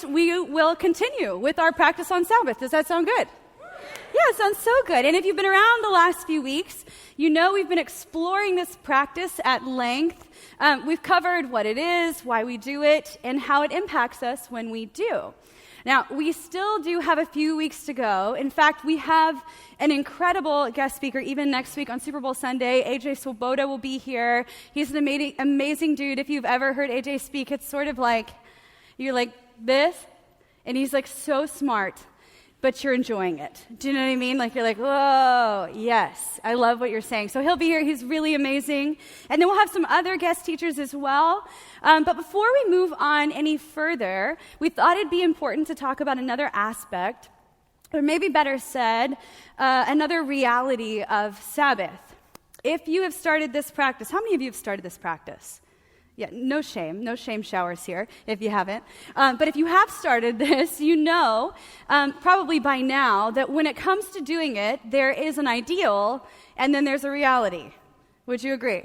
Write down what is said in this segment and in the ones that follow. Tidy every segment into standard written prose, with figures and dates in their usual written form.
we will continue with our practice on Sabbath. Does that sound good? Yeah, it sounds so good. And if you've been around the last few weeks, you know we've been exploring this practice at length. We've covered what it is, why we do it, and how it impacts us when we do. Now, we still do have a few weeks to go. In fact, we have an incredible guest speaker even next week on Super Bowl Sunday. AJ Swoboda will be here. He's an amazing dude. If you've ever heard AJ speak, it's sort of like, you're like this, and he's like so smart, but you're enjoying it. Do you know what I mean? Like you're like, whoa, yes, I love what you're saying. So he'll be here. He's really amazing. And then we'll have some other guest teachers as well. But before we move on any further, we thought it'd be important to talk about another aspect, or maybe better said, another reality of Sabbath. If you have started this practice, how many of you have started this practice? Yeah, no shame showers here if you haven't. But if you have started this, you know probably by now that when it comes to doing it, there is an ideal and then there's a reality. Would you agree?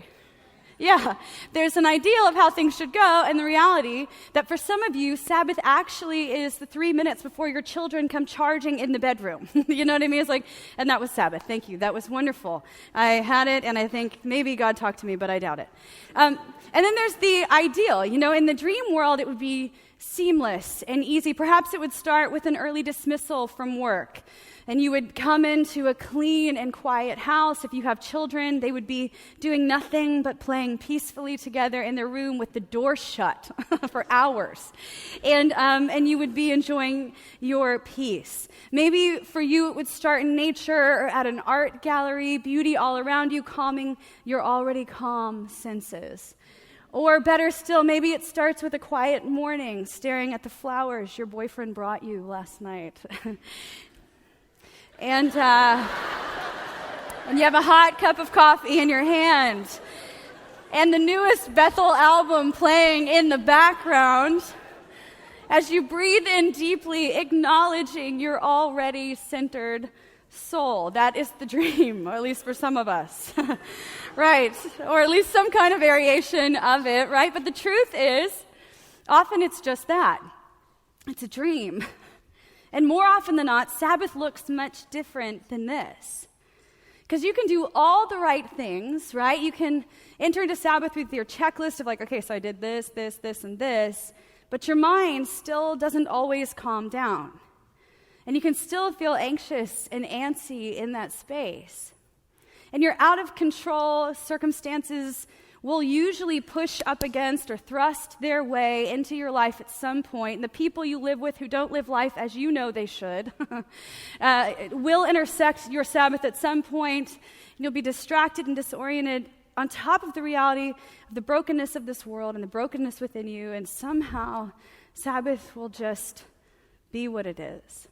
Yeah, there's an ideal of how things should go and the reality that for some of you, Sabbath actually is the 3 minutes before your children come charging in the bedroom. You know what I mean? It's like, and that was Sabbath. Thank you. That was wonderful. I had it, and I think maybe God talked to me, but I doubt it. And then there's the ideal. You know, in the dream world, it would be seamless and easy. Perhaps it would start with an early dismissal from work. And you would come into a clean and quiet house. If you have children, they would be doing nothing but playing peacefully together in their room with the door shut for hours. And you would be enjoying your peace. Maybe for you it would start in nature or at an art gallery, beauty all around you, calming your already calm senses. Or better still, maybe it starts with a quiet morning, staring at the flowers your boyfriend brought you last night. And you have a hot cup of coffee in your hand, and the newest Bethel album playing in the background as you breathe in deeply, acknowledging your already centered soul. That is the dream, or at least for some of us, right? Or at least some kind of variation of it, right? But the truth is, often it's just that. It's a dream. And more often than not, Sabbath looks much different than this. Because you can do all the right things, right? You can enter into Sabbath with your checklist of like, okay, so I did this, and this, but your mind still doesn't always calm down. And you can still feel anxious and antsy in that space. And your out of control circumstances will usually push up against or thrust their way into your life at some point. And the people you live with who don't live life as you know they should will intersect your Sabbath at some point. You'll be distracted and disoriented on top of the reality of the brokenness of this world and the brokenness within you. And somehow Sabbath will just be what it is.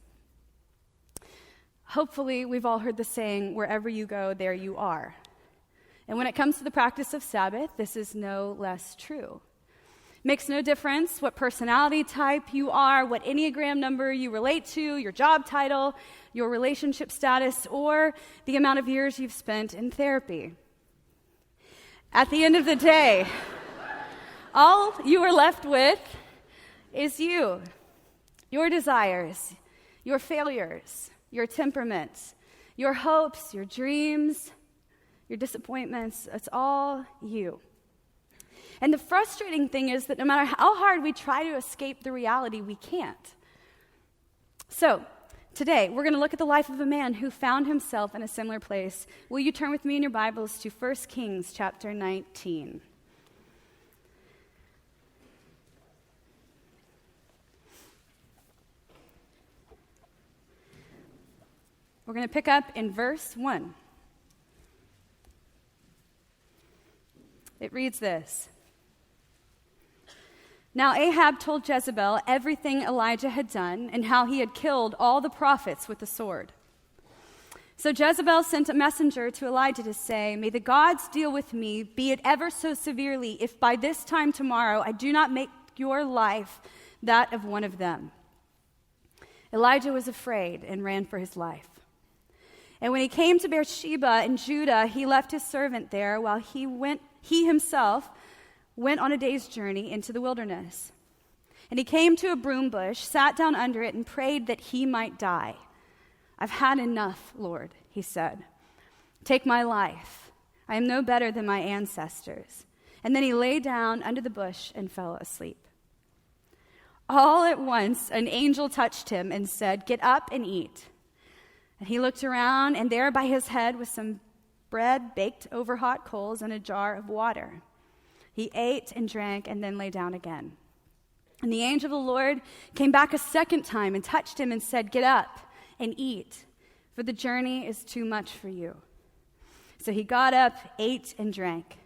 Hopefully, we've all heard the saying, wherever you go, there you are. And when it comes to the practice of Sabbath, this is no less true. It makes no difference what personality type you are, what Enneagram number you relate to, your job title, your relationship status, or the amount of years you've spent in therapy. At the end of the day, all you are left with is you, your desires, your failures, your temperaments, your hopes, your dreams, your disappointments. It's all you. And the frustrating thing is that no matter how hard we try to escape the reality, we can't. So, today, we're going to look at the life of a man who found himself in a similar place. Will you turn with me in your Bibles to 1 Kings chapter 19? We're going to pick up in verse 1. It reads this. Now Ahab told Jezebel everything Elijah had done and how he had killed all the prophets with the sword. So Jezebel sent a messenger to Elijah to say, "May the gods deal with me, be it ever so severely, if by this time tomorrow I do not make your life that of one of them." Elijah was afraid and ran for his life. And when he came to Beersheba in Judah, he left his servant there while he himself went on a day's journey into the wilderness. And he came to a broom bush, sat down under it, and prayed that he might die. "I've had enough, Lord," he said. "Take my life. I am no better than my ancestors." And then he lay down under the bush and fell asleep. All at once, an angel touched him and said, "Get up and eat." And he looked around, and there by his head was some bread baked over hot coals and a jar of water. He ate and drank and then lay down again. And the angel of the Lord came back a second time and touched him and said, "Get up and eat, for the journey is too much for you." So he got up, ate, and drank.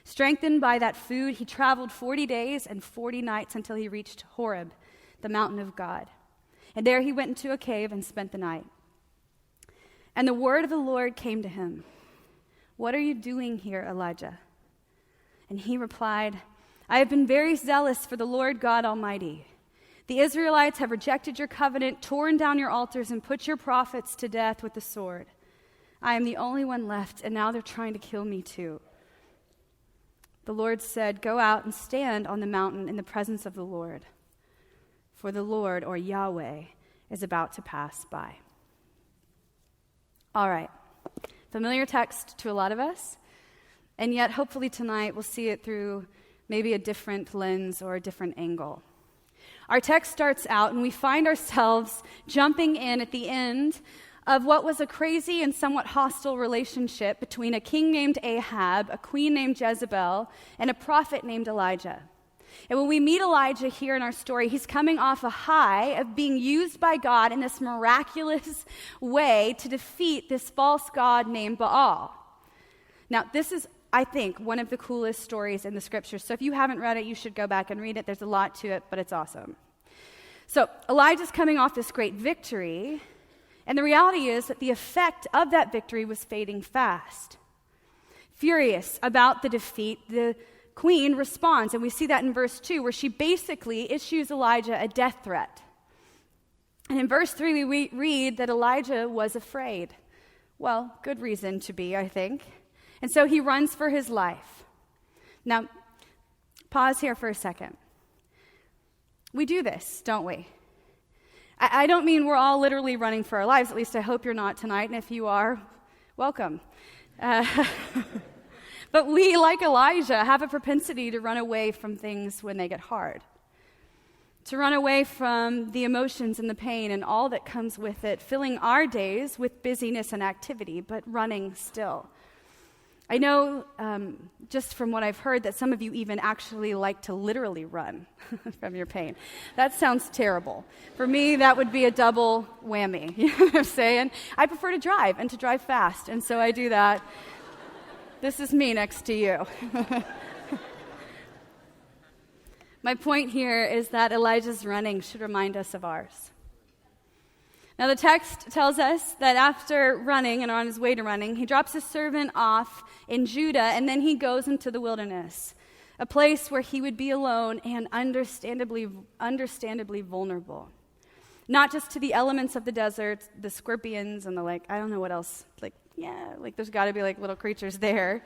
Strengthened by that food, he traveled 40 days and 40 nights until he reached Horeb, the mountain of God. And there he went into a cave and spent the night. And the word of the Lord came to him, "What are you doing here, Elijah?" And he replied, "I have been very zealous for the Lord God Almighty. The Israelites have rejected your covenant, torn down your altars, and put your prophets to death with the sword. I am the only one left, and now they're trying to kill me too." The Lord said, "Go out and stand on the mountain in the presence of the Lord, for the Lord, or Yahweh, is about to pass by." All right, familiar text to a lot of us, and yet hopefully tonight we'll see it through maybe a different lens or a different angle. Our text starts out, and we find ourselves jumping in at the end of what was a crazy and somewhat hostile relationship between a king named Ahab, a queen named Jezebel, and a prophet named Elijah. And when we meet Elijah here in our story, he's coming off a high of being used by God in this miraculous way to defeat this false god named Baal. Now, this is, I think, one of the coolest stories in the scriptures. So if you haven't read it, you should go back and read it. There's a lot to it, but it's awesome. So Elijah's coming off this great victory, and the reality is that the effect of that victory was fading fast. Furious about the defeat, the queen responds, and we see that in verse 2, where she basically issues Elijah a death threat. And in verse 3, we read that Elijah was afraid. Well, good reason to be, I think. And so he runs for his life. Now, pause here for a second. We do this, don't we? I don't mean we're all literally running for our lives. At least I hope you're not tonight. And if you are, welcome. But we, like Elijah, have a propensity to run away from things when they get hard. To run away from the emotions and the pain and all that comes with it, filling our days with busyness and activity, but running still. I know, just from what I've heard, that some of you even actually like to literally run from your pain. That sounds terrible. For me, that would be a double whammy. You know what I'm saying? I prefer to drive, and to drive fast, and so I do that. This is me next to you. My point here is that Elijah's running should remind us of ours. Now, the text tells us that after running and on his way to running, he drops his servant off in Judah, and then he goes into the wilderness, a place where he would be alone and understandably vulnerable. Not just to the elements of the desert, the scorpions and the, I don't know what else, there's got to be little creatures there.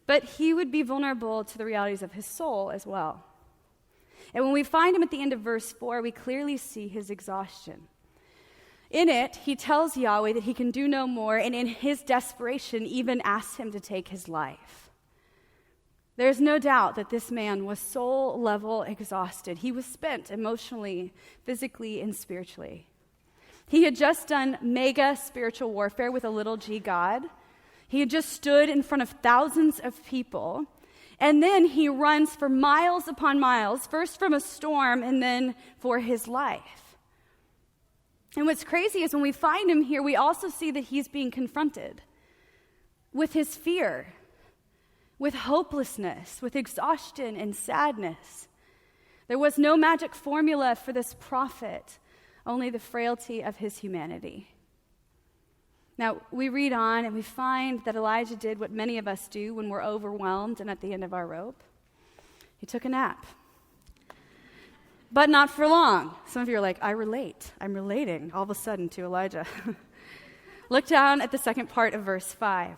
But he would be vulnerable to the realities of his soul as well. And when we find him at the end of verse 4, we clearly see his exhaustion. In it, he tells Yahweh that he can do no more, and in his desperation, even asks him to take his life. There's no doubt that this man was soul-level exhausted. He was spent emotionally, physically, and spiritually. He had just done mega spiritual warfare with a little g God. He had just stood in front of thousands of people. And then he runs for miles upon miles, first from a storm and then for his life. And what's crazy is when we find him here, we also see that he's being confronted with his fear, with hopelessness, with exhaustion and sadness. There was no magic formula for this prophet, only the frailty of his humanity. Now, we read on and we find that Elijah did what many of us do when we're overwhelmed and at the end of our rope. He took a nap. But not for long. Some of you are like, I relate. I'm relating all of a sudden to Elijah. Look down at the second part of verse 5.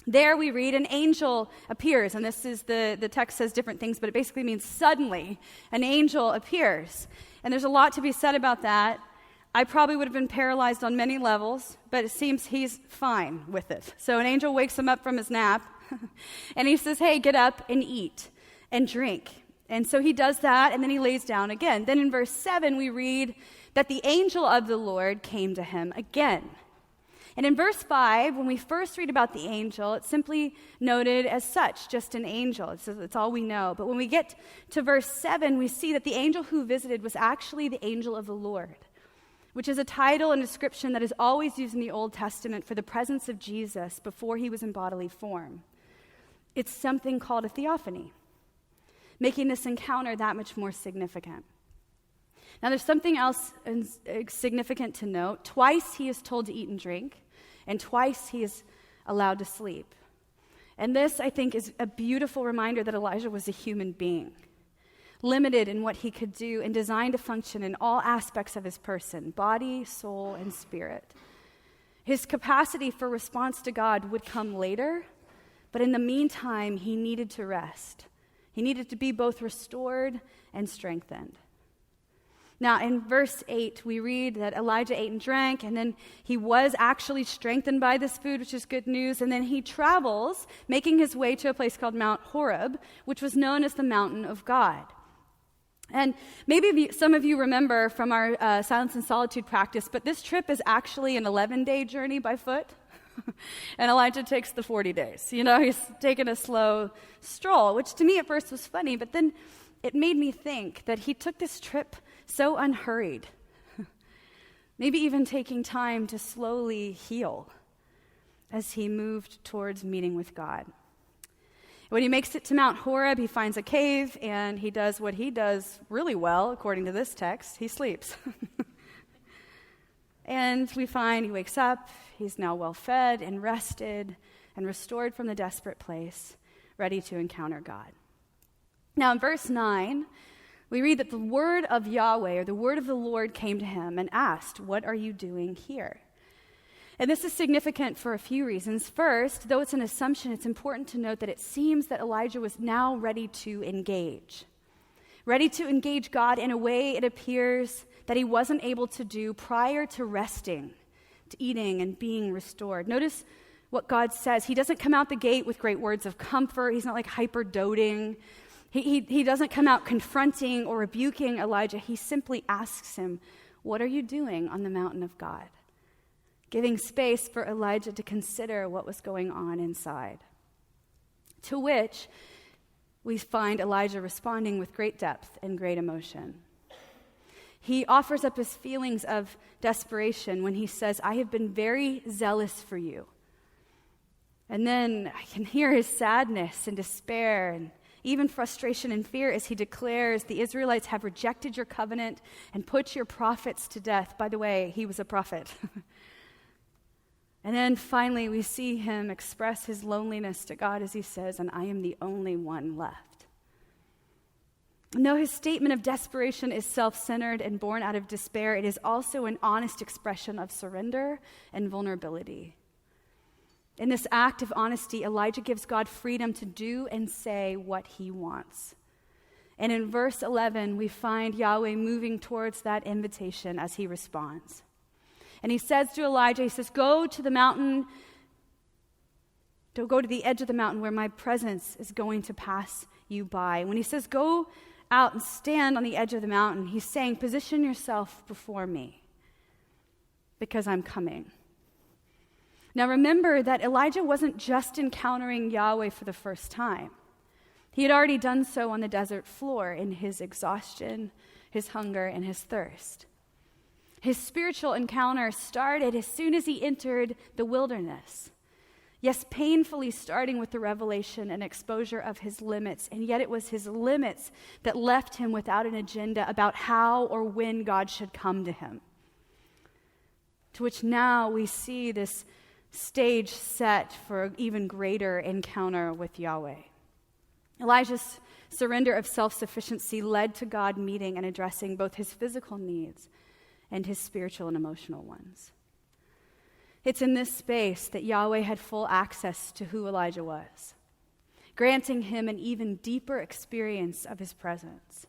There we read an angel appears, and this is the text says different things, but it basically means suddenly an angel appears. And there's a lot to be said about that. I probably would have been paralyzed on many levels, but it seems he's fine with it. So an angel wakes him up from his nap, and he says, hey, get up and eat and drink. And so he does that, and then he lays down again. Then in verse 7, we read that the angel of the Lord came to him again. And in verse 5, when we first read about the angel, it's simply noted as such, just an angel. It's all we know. But when we get to verse 7, we see that the angel who visited was actually the angel of the Lord, which is a title and description that is always used in the Old Testament for the presence of Jesus before he was in bodily form. It's something called a theophany, making this encounter that much more significant. Now, there's something else significant to note. Twice he is told to eat and drink, and twice he is allowed to sleep. And this, I think, is a beautiful reminder that Elijah was a human being, limited in what he could do and designed to function in all aspects of his person, body, soul, and spirit. His capacity for response to God would come later, but in the meantime, he needed to rest. He needed to be both restored and strengthened. Now, in verse 8, we read that Elijah ate and drank, and then he was actually strengthened by this food, which is good news. And then he travels, making his way to a place called Mount Horeb, which was known as the mountain of God. And maybe some of you remember from our Silence and Solitude practice, but this trip is actually an 11-day journey by foot. And Elijah takes the 40 days. You know, he's taking a slow stroll, which to me at first was funny, but then it made me think that he took this trip so unhurried, maybe even taking time to slowly heal as he moved towards meeting with God. When he makes it to Mount Horeb, he finds a cave, and he does what he does really well, according to this text. He sleeps. And we find he wakes up, he's now well-fed and rested and restored from the desperate place, ready to encounter God. Now in verse 9, we read that the word of Yahweh, or the word of the Lord, came to him and asked, "What are you doing here?" And this is significant for a few reasons. First, though it's an assumption, it's important to note that it seems that Elijah was now ready to engage God in a way it appears that he wasn't able to do prior to resting, to eating and being restored. Notice what God says. He doesn't come out the gate with great words of comfort. He's not like hyper-doting. He doesn't come out confronting or rebuking Elijah. He simply asks him, "What are you doing on the mountain of God?" Giving space for Elijah to consider what was going on inside. To which we find Elijah responding with great depth and great emotion. He offers up his feelings of desperation when he says, "I have been very zealous for you." And then I can hear his sadness and despair and even frustration and fear as he declares, "The Israelites have rejected your covenant and put your prophets to death." By the way, he was a prophet. And then finally, we see him express his loneliness to God as he says, "And I am the only one left." No, his statement of desperation is self-centered and born out of despair. It is also an honest expression of surrender and vulnerability. In this act of honesty, Elijah gives God freedom to do and say what he wants. And in verse 11, we find Yahweh moving towards that invitation as he responds. And he says to Elijah, he says, go to the mountain, go to the edge of the mountain where my presence is going to pass you by. When he says, go out and stand on the edge of the mountain, he's saying, position yourself before me because I'm coming. Now remember that Elijah wasn't just encountering Yahweh for the first time. He had already done so on the desert floor in his exhaustion, his hunger, and his thirst. His spiritual encounter started as soon as he entered the wilderness. Yes, painfully starting with the revelation and exposure of his limits, and yet it was his limits that left him without an agenda about how or when God should come to him. To which now we see this stage set for an even greater encounter with Yahweh. Elijah's surrender of self-sufficiency led to God meeting and addressing both his physical needs and his spiritual and emotional ones. It's in this space that Yahweh had full access to who Elijah was, granting him an even deeper experience of his presence.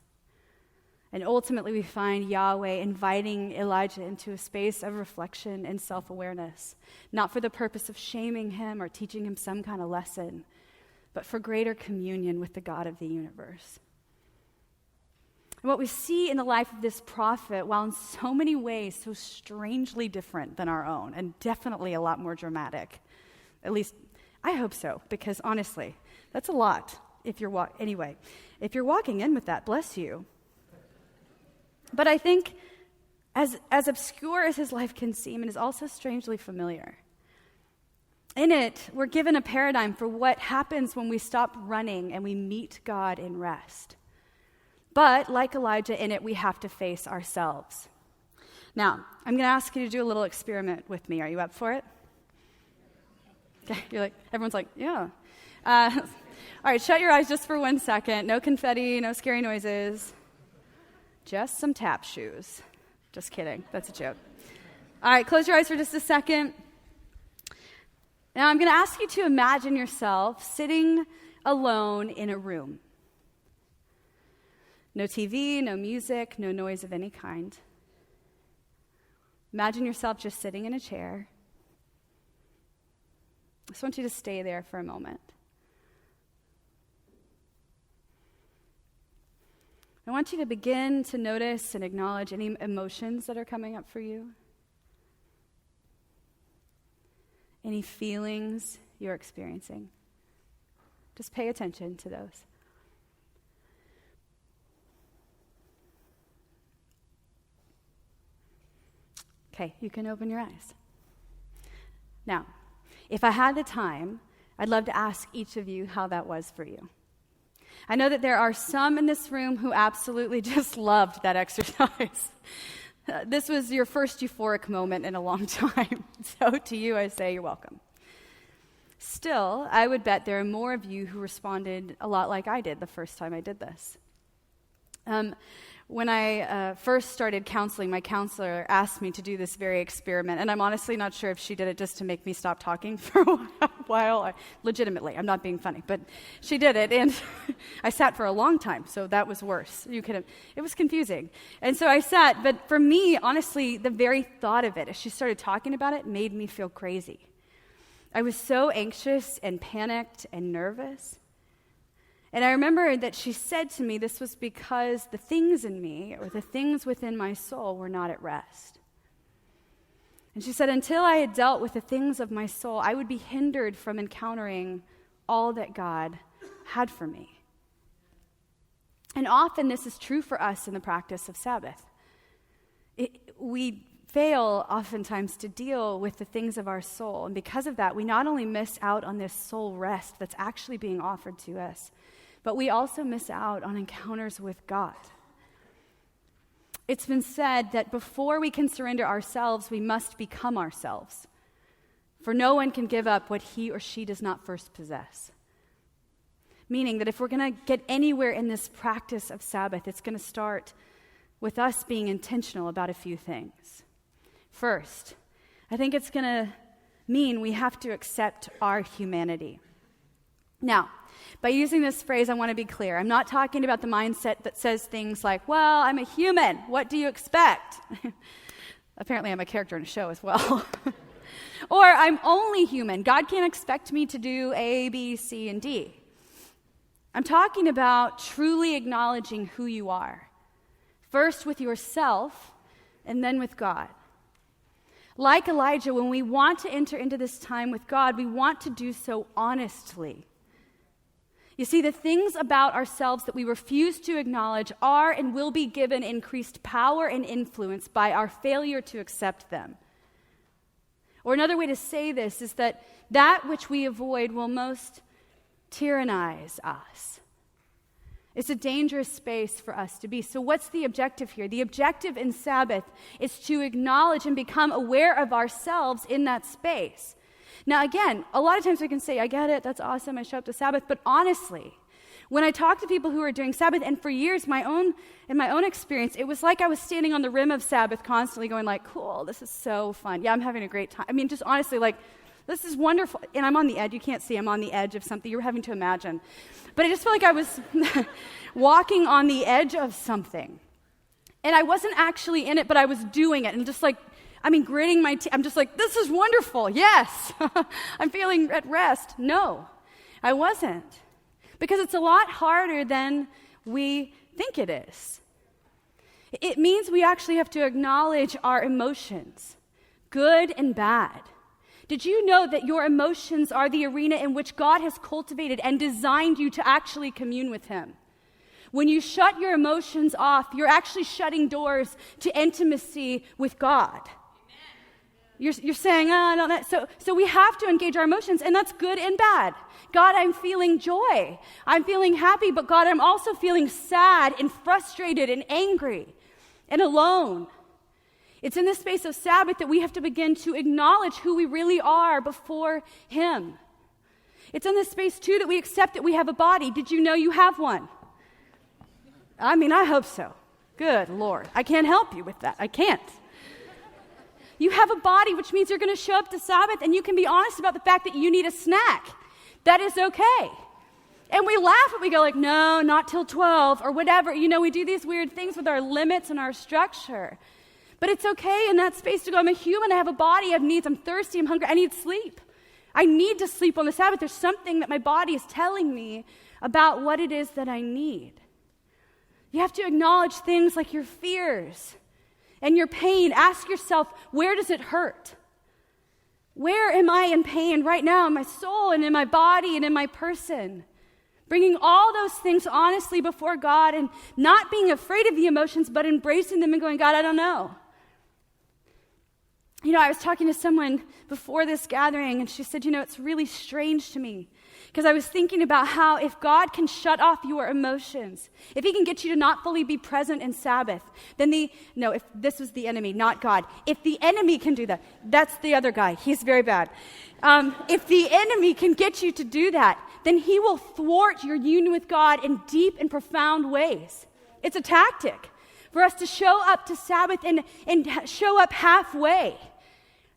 And ultimately, we find Yahweh inviting Elijah into a space of reflection and self-awareness, not for the purpose of shaming him or teaching him some kind of lesson, but for greater communion with the God of the universe. And what we see in the life of this prophet, while in so many ways so strangely different than our own, and definitely a lot more dramatic, at least I hope so, because honestly, that's a lot. If you're walking in with that, bless you. But I think as obscure as his life can seem, it is also strangely familiar. In it, we're given a paradigm for what happens when we stop running and we meet God in rest. But like Elijah, in it, we have to face ourselves. Now, I'm going to ask you to do a little experiment with me. Are you up for it? Okay, everyone's like, yeah. All right, shut your eyes just for 1 second. No confetti, no scary noises. Just some tap shoes. Just kidding. That's a joke. All right, close your eyes for just a second. Now, I'm going to ask you to imagine yourself sitting alone in a room. No TV, no music, no noise of any kind. Imagine yourself just sitting in a chair. I just want you to stay there for a moment. I want you to begin to notice and acknowledge any emotions that are coming up for you. Any feelings you're experiencing. Just pay attention to those. Okay, you can open your eyes. Now, if I had the time, I'd love to ask each of you how that was for you. I know that there are some in this room who absolutely just loved that exercise. This was your first euphoric moment in a long time. So to you, I say you're welcome. Still, I would bet there are more of you who responded a lot like I did the first time I did this. When I first started counseling, my counselor asked me to do this very experiment, and I'm honestly not sure if she did it just to make me stop talking for a while. Legitimately, I'm not being funny, but she did it, and I sat for a long time, so that was worse. It was confusing. And so I sat, but for me, honestly, the very thought of it, as she started talking about it, made me feel crazy. I was so anxious and panicked and nervous. And I remember that she said to me this was because the things in me, or the things within my soul, were not at rest. And she said, until I had dealt with the things of my soul, I would be hindered from encountering all that God had for me. And often this is true for us in the practice of Sabbath. We fail oftentimes to deal with the things of our soul. And because of that, we not only miss out on this soul rest that's actually being offered to us, but we also miss out on encounters with God. It's been said that before we can surrender ourselves, we must become ourselves. For no one can give up what he or she does not first possess. Meaning that if we're going to get anywhere in this practice of Sabbath, it's going to start with us being intentional about a few things. First, I think it's going to mean we have to accept our humanity. Now, by using this phrase, I want to be clear. I'm not talking about the mindset that says things like, well, I'm a human. What do you expect? Apparently, I'm a character in a show as well. Or I'm only human. God can't expect me to do A, B, C, and D. I'm talking about truly acknowledging who you are. First with yourself, and then with God. Like Elijah, when we want to enter into this time with God, we want to do so honestly. You see, the things about ourselves that we refuse to acknowledge are and will be given increased power and influence by our failure to accept them. Or another way to say this is that which we avoid will most tyrannize us. It's a dangerous space for us to be. So what's the objective here? The objective in Sabbath is to acknowledge and become aware of ourselves in that space. Now again, a lot of times we can say, I get it, that's awesome, I show up to Sabbath, but honestly, When I talk to people who are doing Sabbath, and for years, in my own experience, it was like I was standing on the rim of Sabbath constantly going like, cool, this is so fun. Yeah, I'm having a great time. I mean, just honestly, like, this is wonderful. And I'm on the edge. You can't see I'm on the edge of something. You're having to imagine. But I just felt like I was walking on the edge of something. And I wasn't actually in it, but I was doing it. And just like, gritting my teeth. I'm just like, this is wonderful. Yes. I'm feeling at rest. No, I wasn't. Because it's a lot harder than we think it is. It means we actually have to acknowledge our emotions, good and bad. Did you know that your emotions are the arena in which God has cultivated and designed you to actually commune with Him? When you shut your emotions off, you're actually shutting doors to intimacy with God. You're saying, I don't know. So we have to engage our emotions, and that's good and bad. God, I'm feeling joy. I'm feeling happy, but God, I'm also feeling sad and frustrated and angry and alone. It's in the space of Sabbath that we have to begin to acknowledge who we really are before Him. It's in this space, too, that we accept that we have a body. Did you know you have one? I hope so. Good Lord. I can't help you with that. I can't. You have a body, which means you're going to show up to Sabbath and you can be honest about the fact that you need a snack. That is okay. And we laugh and we go like, no, not till 12 or whatever. We do these weird things with our limits and our structure. But it's okay in that space to go, I'm a human, I have a body, I have needs, I'm thirsty, I'm hungry, I need sleep. I need to sleep on the Sabbath. There's something that my body is telling me about what it is that I need. You have to acknowledge things like your fears and your pain. Ask yourself, where does it hurt? Where am I in pain right now in my soul and in my body and in my person? Bringing all those things honestly before God and not being afraid of the emotions, but embracing them and going, God, I don't know. I was talking to someone before this gathering, and she said, it's really strange to me. Because I was thinking about how if God can shut off your emotions, if He can get you to not fully be present in Sabbath, then if this was the enemy, not God. If the enemy can do that, that's the other guy. He's very bad. If the enemy can get you to do that, then he will thwart your union with God in deep and profound ways. It's a tactic for us to show up to Sabbath and show up halfway.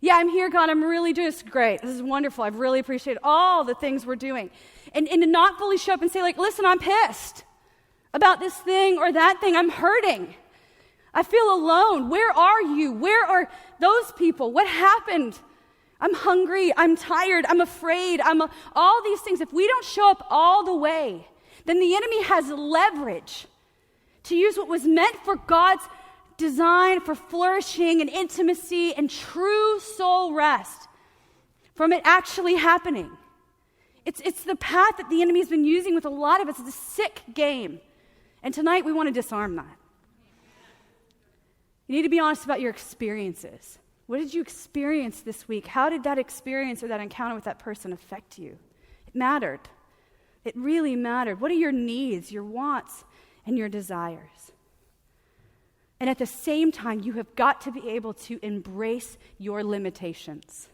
Yeah, I'm here, God, I'm really doing this. Great, this is wonderful. I've really appreciated all the things we're doing. And to not fully show up and say, like, listen, I'm pissed about this thing or that thing. I'm hurting. I feel alone. Where are you? Where are those people? What happened? I'm hungry. I'm tired. I'm afraid. All these things. If we don't show up all the way, then the enemy has leverage to use what was meant for God's design for flourishing and intimacy and true soul rest from it actually happening. It's the path that the enemy has been using with a lot of us. It's a sick game. And tonight we want to disarm that. You need to be honest about your experiences. What did you experience this week? How did that experience or that encounter with that person affect you? It mattered. It really mattered. What are your needs, your wants, and your desires? And at the same time, you have got to be able to embrace your limitations.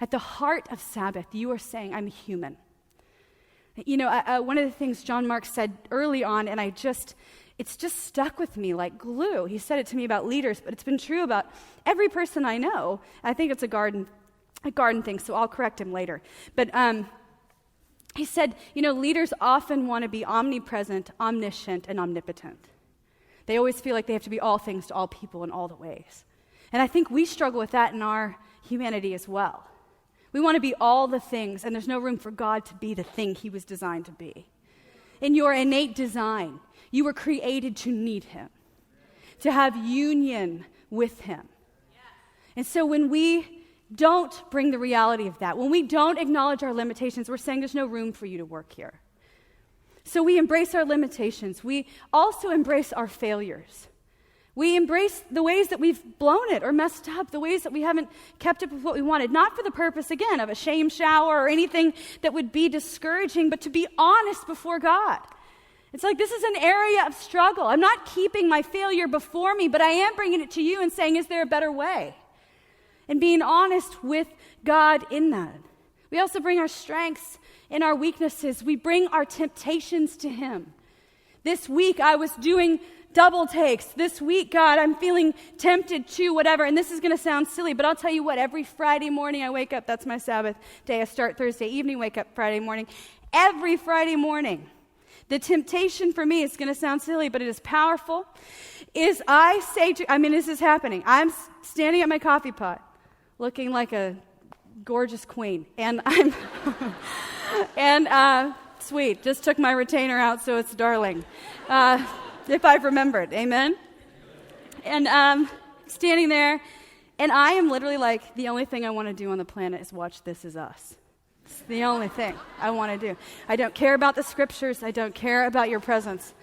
At the heart of Sabbath, you are saying, I'm human. One of the things John Mark said early on, and it's just stuck with me like glue. He said it to me about leaders, but it's been true about every person I know. I think it's a garden thing, so I'll correct him later. But he said, leaders often want to be omnipresent, omniscient, and omnipotent. They always feel like they have to be all things to all people in all the ways. And I think we struggle with that in our humanity as well. We want to be all the things, and there's no room for God to be the thing He was designed to be. In your innate design, you were created to need Him, to have union with Him. And so when we don't bring the reality of that, when we don't acknowledge our limitations, we're saying there's no room for you to work here. So we embrace our limitations. We also embrace our failures. We embrace the ways that we've blown it or messed up, the ways that we haven't kept up with what we wanted, not for the purpose, again, of a shame shower or anything that would be discouraging, but to be honest before God. It's like this is an area of struggle. I'm not keeping my failure before me, but I am bringing it to you and saying, is there a better way? And being honest with God in that. We also bring our strengths in our weaknesses. We bring our temptations to him. This week I was doing double takes. This week, God, I'm feeling tempted to whatever. And this is going to sound silly, but I'll tell you what, every Friday morning I wake up, that's my Sabbath day. I start Thursday evening, wake up Friday morning. Every Friday morning, the temptation for me, is going to sound silly, but it is powerful, is this is happening. I'm standing at my coffee pot, looking like a gorgeous queen. And sweet, just took my retainer out, so it's darling. If I've remembered, amen? And standing there, and I am literally like, the only thing I want to do on the planet is watch This Is Us. It's the only thing I want to do. I don't care about the scriptures. I don't care about your presence.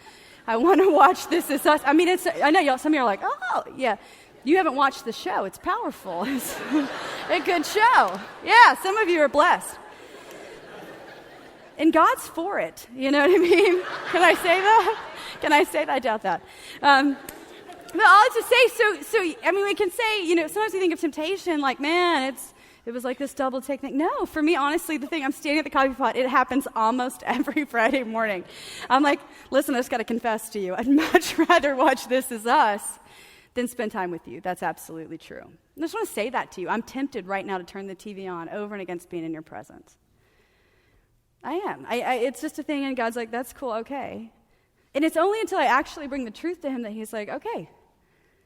I want to watch This Is Us. I mean, I know some of you are like, oh, yeah. You haven't watched the show. It's powerful. It's a good show. Yeah, some of you are blessed. And God's for it. You know what I mean? Can I say that? Can I say that? I doubt that. But all to say, we can say, sometimes we think of temptation like, man, it was like this double take thing. No, for me, honestly, I'm standing at the coffee pot. It happens almost every Friday morning. I'm like, listen, I just got to confess to you. I'd much rather watch This Is Us than spend time with you. That's absolutely true. I just want to say that to you. I'm tempted right now to turn the TV on over and against being in your presence. I am. It's just a thing, and God's like, that's cool, okay. And it's only until I actually bring the truth to him that he's like, okay.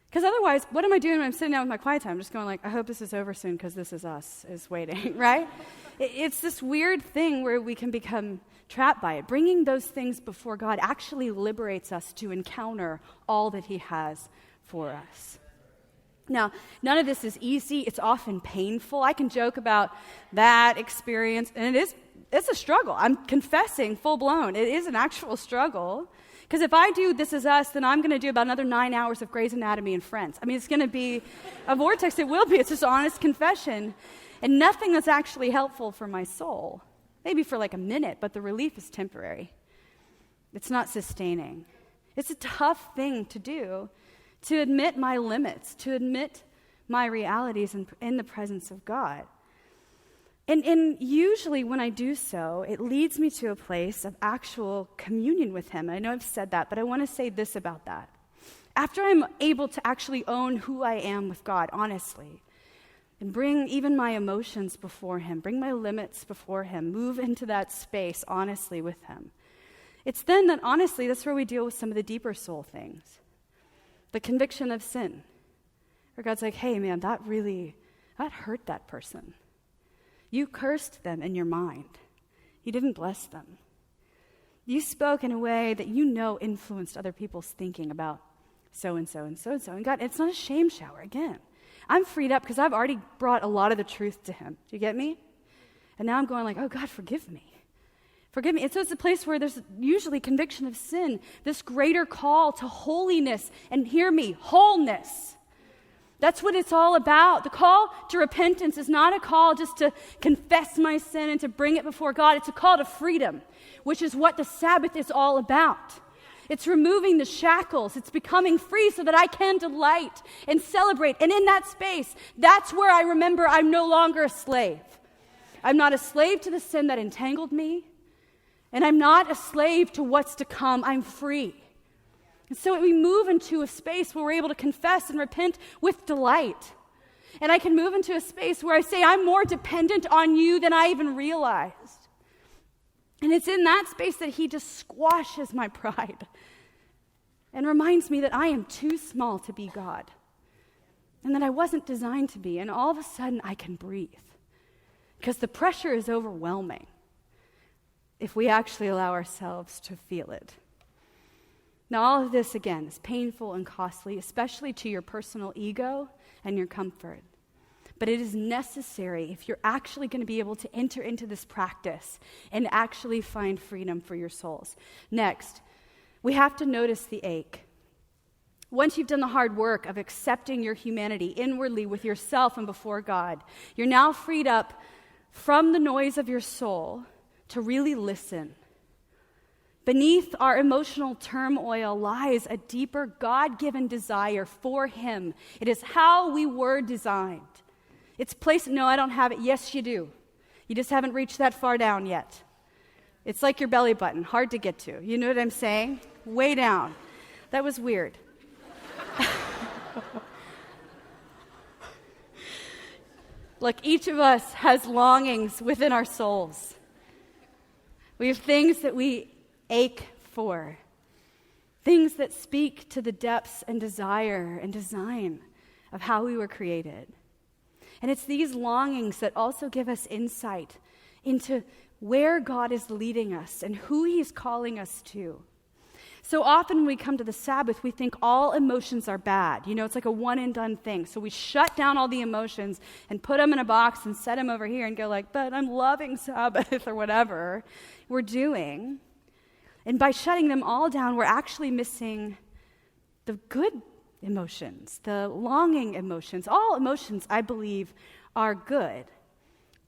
Because otherwise, what am I doing when I'm sitting down with my quiet time? I'm just going like, I hope this is over soon because This Is Us is waiting, right? It's this weird thing where we can become trapped by it. Bringing those things before God actually liberates us to encounter all that he has for us. Now, none of this is easy. It's often painful. I can joke about that experience, and it's a struggle. I'm confessing full blown. It is an actual struggle. Because if I do This Is Us, then I'm going to do about another 9 hours of Grey's Anatomy and Friends. I mean, it's going to be a vortex. It will be. It's just honest confession. And nothing that's actually helpful for my soul. Maybe for like a minute, but the relief is temporary. It's not sustaining. It's a tough thing to do, to admit my limits, to admit my realities in the presence of God. And usually when I do so, it leads me to a place of actual communion with him. I know I've said that, but I want to say this about that. After I'm able to actually own who I am with God, honestly, and bring even my emotions before him, bring my limits before him, move into that space honestly with him, it's then that honestly, that's where we deal with some of the deeper soul things. The conviction of sin. Where God's like, hey man, that hurt that person. You cursed them in your mind. You didn't bless them. You spoke in a way that influenced other people's thinking about so-and-so and so-and-so. And God, it's not a shame shower. Again, I'm freed up because I've already brought a lot of the truth to him. Do you get me? And now I'm going like, oh God, forgive me. Forgive me. And so it's a place where there's usually conviction of sin, this greater call to holiness, and hear me, wholeness. That's what it's all about. The call to repentance is not a call just to confess my sin and to bring it before God. It's a call to freedom, which is what the Sabbath is all about. It's removing the shackles. It's becoming free so that I can delight and celebrate. And in that space, that's where I remember I'm no longer a slave. I'm not a slave to the sin that entangled me, and I'm not a slave to what's to come. I'm free. And so we move into a space where we're able to confess and repent with delight. And I can move into a space where I say, I'm more dependent on you than I even realized. And it's in that space that he just squashes my pride and reminds me that I am too small to be God and that I wasn't designed to be. And all of a sudden, I can breathe because the pressure is overwhelming if we actually allow ourselves to feel it. Now, all of this, again, is painful and costly, especially to your personal ego and your comfort. But it is necessary if you're actually going to be able to enter into this practice and actually find freedom for your souls. Next, we have to notice the ache. Once you've done the hard work of accepting your humanity inwardly with yourself and before God, you're now freed up from the noise of your soul to really listen. Beneath our emotional turmoil lies a deeper God-given desire for him. It is how we were designed. It's placed, no, I don't have it. Yes, you do. You just haven't reached that far down yet. It's like your belly button, hard to get to. You know what I'm saying? Way down. That was weird. Like each of us has longings within our souls. We have things that we ache for, things that speak to the depths and desire and design of how we were created. And it's these longings that also give us insight into where God is leading us and who He's calling us to. So often when we come to the Sabbath, we think all emotions are bad. You know, it's like a one-and-done thing. So we shut down all the emotions and put them in a box and set them over here and go like, but I'm loving Sabbath or whatever we're doing. And by shutting them all down, we're actually missing the good emotions, the longing emotions. All emotions, I believe, are good,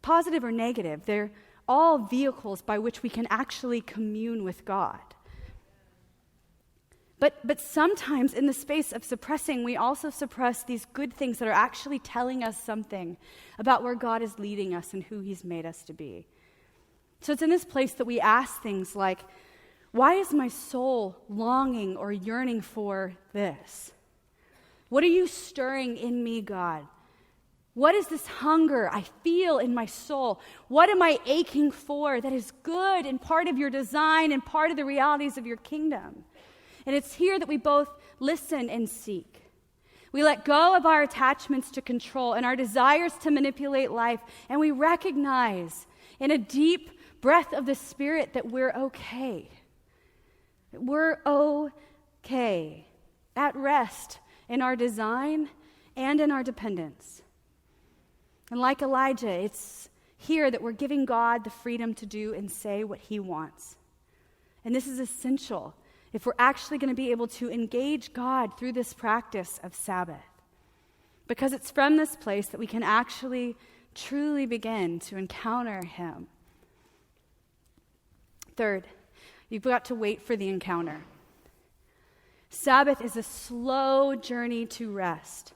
positive or negative. They're all vehicles by which we can actually commune with God. But sometimes in the space of suppressing, we also suppress these good things that are actually telling us something about where God is leading us and who He's made us to be. So it's in this place that we ask things like, why is my soul longing or yearning for this? What are you stirring in me, God? What is this hunger I feel in my soul? What am I aching for that is good and part of your design and part of the realities of your kingdom? And it's here that we both listen and seek. We let go of our attachments to control and our desires to manipulate life, and we recognize in a deep breath of the Spirit that we're okay. We're okay, at rest in our design and in our dependence. And like Elijah, it's here that we're giving God the freedom to do and say what He wants. And this is essential if we're actually going to be able to engage God through this practice of Sabbath. Because it's from this place that we can actually truly begin to encounter Him. Third, you've got to wait for the encounter. Sabbath is a slow journey to rest.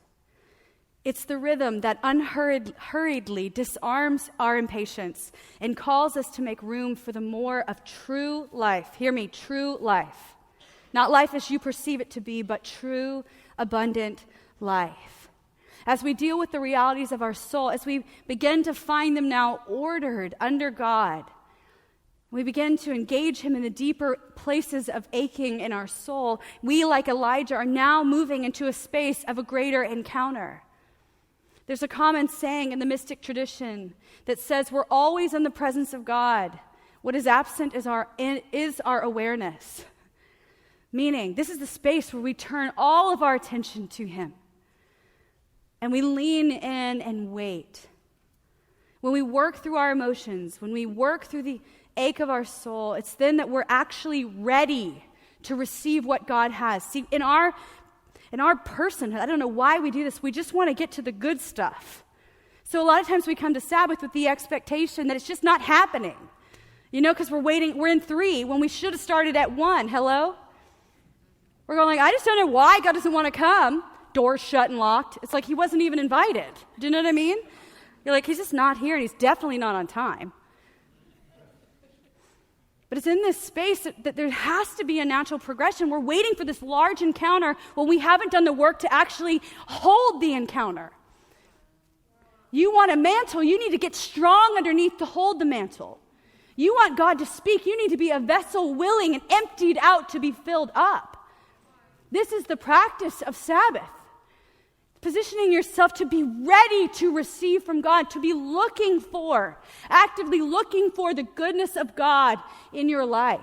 It's the rhythm that hurriedly disarms our impatience and calls us to make room for the more of true life. Hear me, true life. Not life as you perceive it to be, but true, abundant life. As we deal with the realities of our soul, as we begin to find them now ordered under God, we begin to engage Him in the deeper places of aching in our soul, we, like Elijah, are now moving into a space of a greater encounter. There's a common saying in the mystic tradition that says we're always in the presence of God. What is absent is our awareness. Meaning, this is the space where we turn all of our attention to Him. And we lean in and wait. When we work through our emotions, when we work through the ache of our soul, it's then that we're actually ready to receive what God has. See, in our personhood, I don't know why we do this, we just want to get to the good stuff. So a lot of times we come to Sabbath with the expectation that it's just not happening. You know, because we're in 3 when we should have started at 1. Hello? We're going like, I just don't know why God doesn't want to come. Doors shut and locked. It's like He wasn't even invited. Do you know what I mean? You're like, He's just not here, and He's definitely not on time. But it's in this space that there has to be a natural progression. We're waiting for this large encounter when we haven't done the work to actually hold the encounter. You want a mantle, you need to get strong underneath to hold the mantle. You want God to speak, you need to be a vessel willing and emptied out to be filled up. This is the practice of Sabbath. Positioning yourself to be ready to receive from God, to be actively looking for the goodness of God in your life.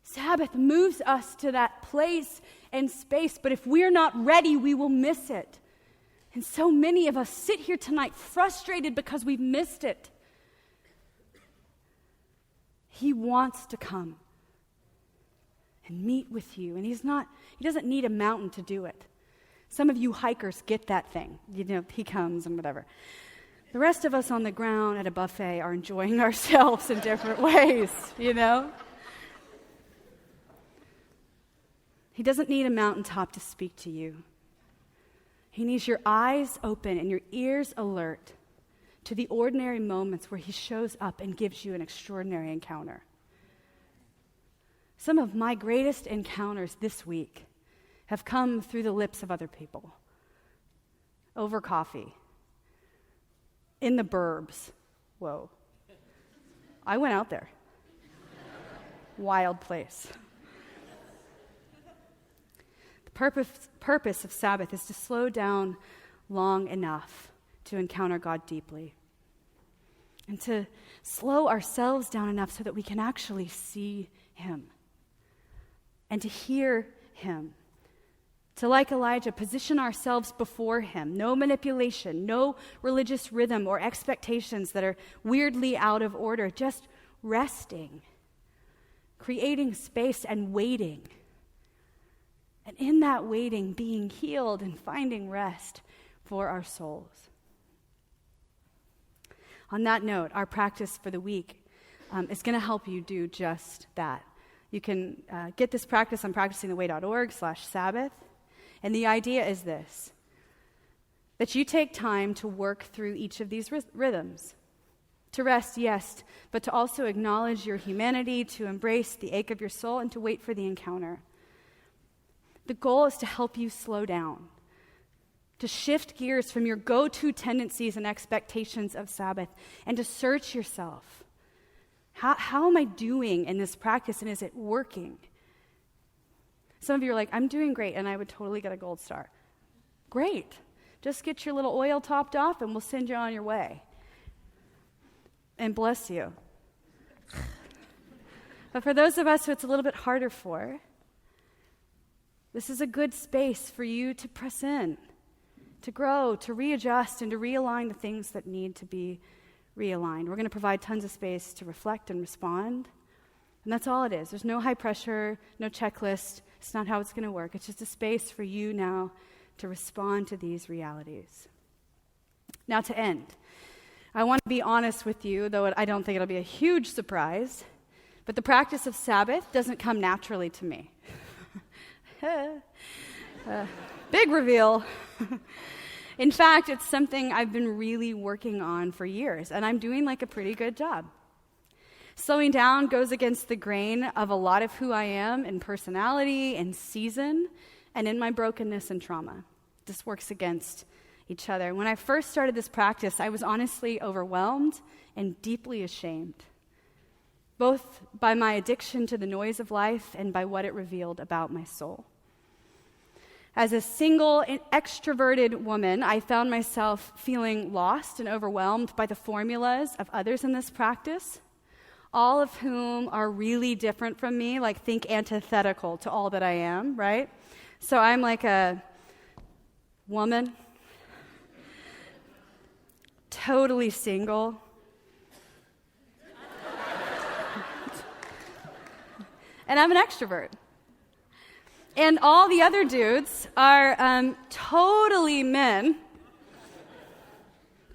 Sabbath moves us to that place and space, but if we're not ready, we will miss it. And so many of us sit here tonight frustrated because we've missed it. He wants to come and meet with you, and He doesn't need a mountain to do it. Some of you hikers get that thing. You know, He comes and whatever. The rest of us on the ground at a buffet are enjoying ourselves in different ways, you know? He doesn't need a mountaintop to speak to you. He needs your eyes open and your ears alert to the ordinary moments where he shows up and gives you an extraordinary encounter. Some of my greatest encounters this week have come through the lips of other people, over coffee, in the burbs. Whoa. I went out there. Wild place. The purpose of Sabbath is to slow down long enough to encounter God deeply, and to slow ourselves down enough so that we can actually see him and to hear him. To, like Elijah, position ourselves before him. No manipulation, no religious rhythm or expectations that are weirdly out of order. Just resting, creating space and waiting. And in that waiting, being healed and finding rest for our souls. On that note, our practice for the week is going to help you do just that. You can get this practice on practicingtheway.org/Sabbath. And the idea is this, that you take time to work through each of these rhythms. To rest, yes, but to also acknowledge your humanity, to embrace the ache of your soul, and to wait for the encounter. The goal is to help you slow down, to shift gears from your go-to tendencies and expectations of Sabbath, and to search yourself. How am I doing in this practice, and is it working? Some of you are like, I'm doing great, and I would totally get a gold star. Great. Just get your little oil topped off, and we'll send you on your way. And bless you. But for those of us who it's a little bit harder for, this is a good space for you to press in, to grow, to readjust, and to realign the things that need to be realigned. We're going to provide tons of space to reflect and respond. And that's all it is. There's no high pressure, no checklist. It's not how it's going to work. It's just a space for you now to respond to these realities. Now, to end, I want to be honest with you, though I don't think it'll be a huge surprise, but the practice of Sabbath doesn't come naturally to me. Big reveal. In fact, it's something I've been really working on for years, and I'm doing like a pretty good job. Slowing down goes against the grain of a lot of who I am in personality and season and in my brokenness and trauma. This works against each other. When I first started this practice, I was honestly overwhelmed and deeply ashamed, both by my addiction to the noise of life and by what it revealed about my soul. As a single, extroverted woman, I found myself feeling lost and overwhelmed by the formulas of others in this practice, all of whom are really different from me, like think antithetical to all that I am, right? So I'm like a woman, totally single, and I'm an extrovert. And all the other dudes are totally men,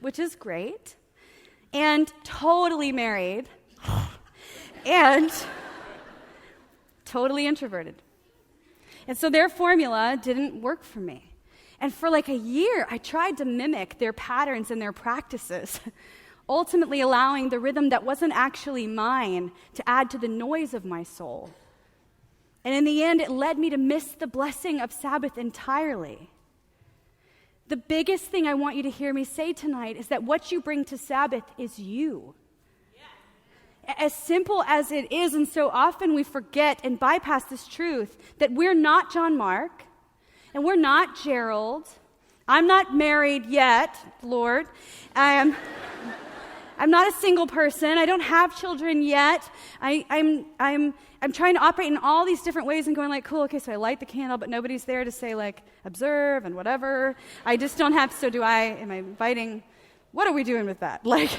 which is great, and totally married, and totally introverted. And so their formula didn't work for me. And for like a year, I tried to mimic their patterns and their practices, ultimately allowing the rhythm that wasn't actually mine to add to the noise of my soul. And in the end, it led me to miss the blessing of Sabbath entirely. The biggest thing I want you to hear me say tonight is that what you bring to Sabbath is you. As simple as it is, and so often we forget and bypass this truth that we're not John Mark, and we're not Gerald. I'm not married yet, Lord. I'm not a single person. I don't have children yet. I'm trying to operate in all these different ways and going like, cool, okay, so I light the candle, but nobody's there to say like, observe and whatever. I just don't have, so do I, am I inviting, what are we doing with that? Like,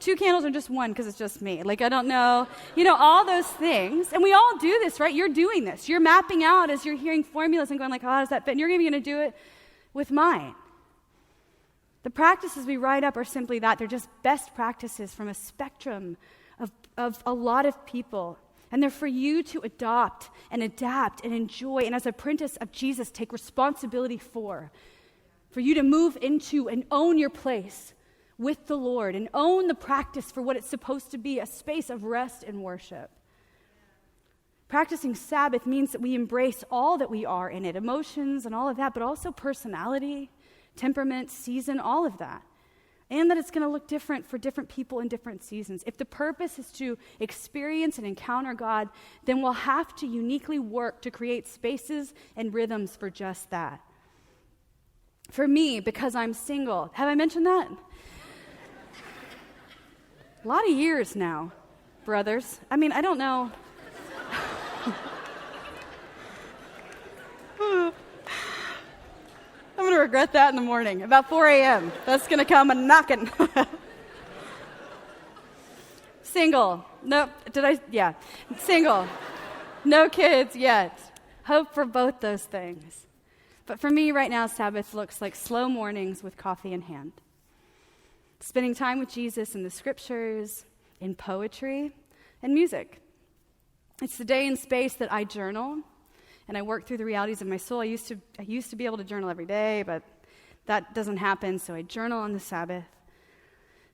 2 candles or just one because it's just me? Like, I don't know. You know, all those things. And we all do this, right? You're doing this. You're mapping out as you're hearing formulas and going like, oh, how does that fit? And you're even going to do it with mine. The practices we write up are simply that. They're just best practices from a spectrum of a lot of people. And they're for you to adopt and adapt and enjoy, and as an apprentice of Jesus, take responsibility for you to move into and own your place with the Lord and own the practice for what it's supposed to be, a space of rest and worship. Practicing Sabbath means that we embrace all that we are in it, emotions and all of that, but also personality, temperament, season, all of that. And that it's going to look different for different people in different seasons. If the purpose is to experience and encounter God, then we'll have to uniquely work to create spaces and rhythms for just that. For me, because I'm single, have I mentioned that? A lot of years now, brothers. I mean, I don't know. I'm going to regret that in the morning, about 4 a.m. That's going to come a knocking. Single. Nope. Yeah. Single. No kids yet. Hope for both those things. But for me right now, Sabbath looks like slow mornings with coffee in hand. Spending time with Jesus in the scriptures, in poetry, and music. It's the day and space that I journal, and I work through the realities of my soul. I used to be able to journal every day, but that doesn't happen, so I journal on the Sabbath.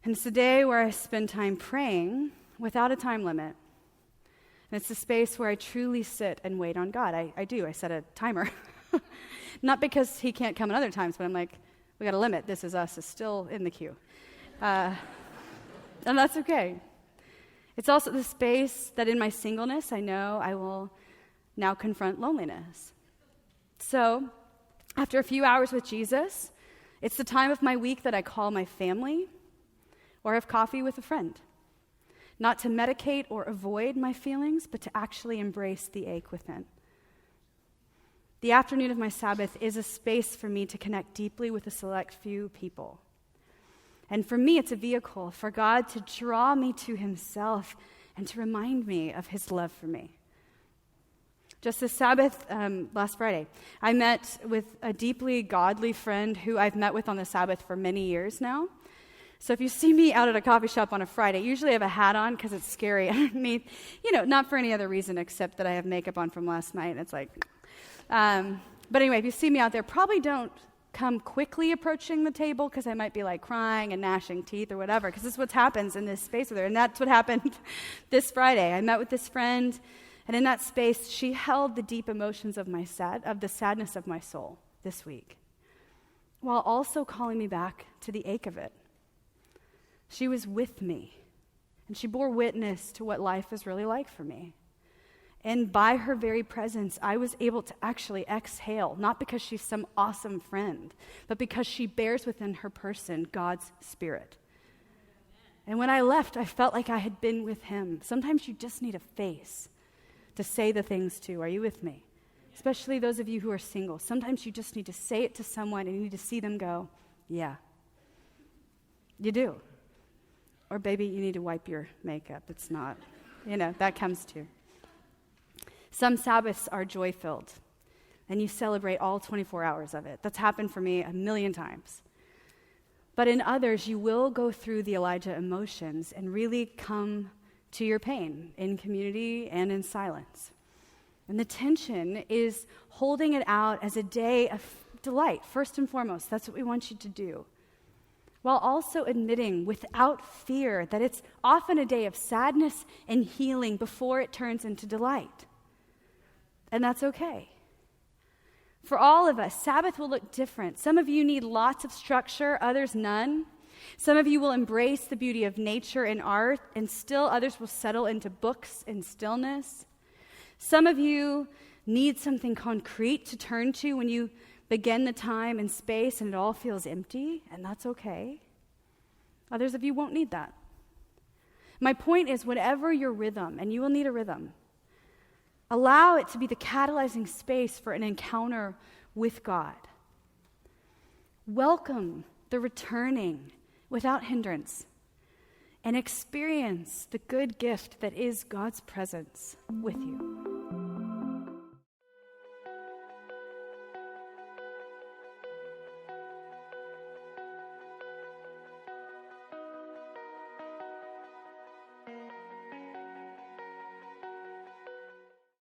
And it's the day where I spend time praying without a time limit. And it's the space where I truly sit and wait on God. I do. I set a timer. Not because he can't come at other times, but I'm like, we got a limit. This Is Us is still in the queue. And that's okay. It's also the space that in my singleness, I know I will now confront loneliness. So, after a few hours with Jesus, it's the time of my week that I call my family or have coffee with a friend. Not to medicate or avoid my feelings, but to actually embrace the ache within. The afternoon of my Sabbath is a space for me to connect deeply with a select few people. And for me, it's a vehicle for God to draw me to himself and to remind me of his love for me. Just this Sabbath, last Friday, I met with a deeply godly friend who I've met with on the Sabbath for many years now. So if you see me out at a coffee shop on a Friday, usually I have a hat on because it's scary underneath, not for any other reason except that I have makeup on from last night. And it's like, but anyway, if you see me out there, probably don't come quickly approaching the table because I might be like crying and gnashing teeth or whatever, because this is what happens in this space with her. And that's what happened this Friday. I met with this friend, and in that space, she held the deep emotions of the sadness of my soul this week, while also calling me back to the ache of it. She was with me, and she bore witness to what life is really like for me. And by her very presence, I was able to actually exhale, not because she's some awesome friend, but because she bears within her person God's Spirit. And when I left, I felt like I had been with him. Sometimes you just need a face to say the things to. Are you with me? Especially those of you who are single. Sometimes you just need to say it to someone and you need to see them go, yeah. You do. Or baby, you need to wipe your makeup. It's not, that comes too. Some Sabbaths are joy-filled, and you celebrate all 24 hours of it. That's happened for me a million times. But in others, you will go through the Elijah emotions and really come to your pain in community and in silence. And the tension is holding it out as a day of delight, first and foremost. That's what we want you to do. While also admitting without fear that it's often a day of sadness and healing before it turns into delight. And that's okay. For all of us, Sabbath will look different. Some of you need lots of structure, others none. Some of you will embrace the beauty of nature and art, and still others will settle into books and stillness. Some of you need something concrete to turn to when you begin the time and space and it all feels empty, and that's okay. Others of you won't need that. My point is, whatever your rhythm, and you will need a rhythm, allow it to be the catalyzing space for an encounter with God. Welcome the returning without hindrance and experience the good gift that is God's presence with you.